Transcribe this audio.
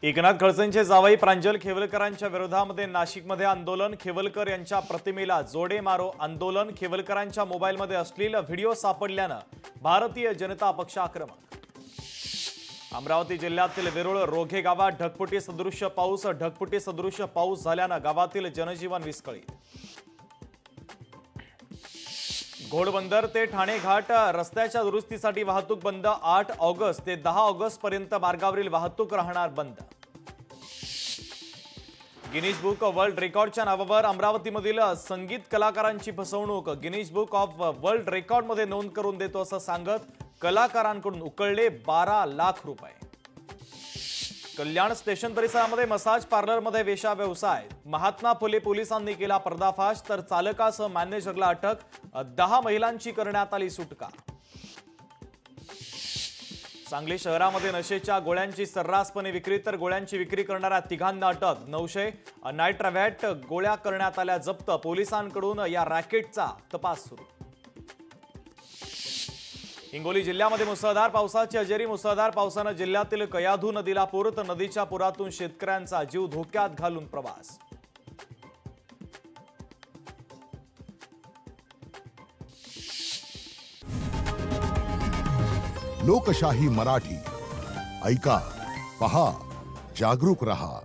एकनाथ खडसेंचे जावई प्रांजल खेवलकरांच्या विरोधामध्ये नाशिकमध्ये आंदोलन। खेवलकर यांच्या प्रतिमेला जोडे मारो आंदोलन। खेवलकरांच्या मोबाईलमध्ये अश्लील व्हिडिओ सापडल्यानं भारतीय जनता पक्ष आक्रमक। अमरावती जिल्ह्यातील वेरूळ रोघे गावात ढगफुटी सदृश्य पाऊस झाल्यानं गावातील जनजीवन विस्कळीत। घोडबंदर ते ठाणे घाट रस्त्याच्या दुरुस्तीसाठी वाहतूक बंद। 8 ऑगस्ट ते 10 ऑगस्ट पर्यंत मार्गावरील वाहतूक राहणार बंद। गिनीज बुक वर्ल्ड रेकॉर्डच्या नावावर अमरावतीमधील संगीत कलाकारांची फसवणूक। गिनीज बुक ऑफ वर्ल्ड रेकॉर्डमध्ये नोंद करून देतो असं सांगत कलाकारांकडून उकळले 12 लाख रुपये। कल्याण स्टेशन परिसरामध्ये मसाज पार्लरमध्ये वेश्या व्यवसाय। महात्मा फुले पोलिसांनी केला पर्दाफाश, तर चालकासह मॅनेजरला अटक। 10 महिलांची करण्यात आली सुटका। सांगली शहरामध्ये नशेच्या गोळ्यांची सर्रासपणे विक्री, तर गोळ्यांची विक्री करणाऱ्या तिघांना अटक। 900 नायट्राव्हॅट गोळ्या करण्यात आल्या जप्त। पोलिसांकडून या रॅकेटचा तपास सुरू। हिंगोली जिल्ह्यामध्ये मुसळधार पावसाची हजेरी। मुसळधार पावसानं जिल्ह्यातील कयाधू नदीला पूर, तर नदीच्या पुरातून शेतकऱ्यांचा जीव धोक्यात घालून प्रवास। लोकशाही मराठी ऐका, पहा, जागरूक रहा।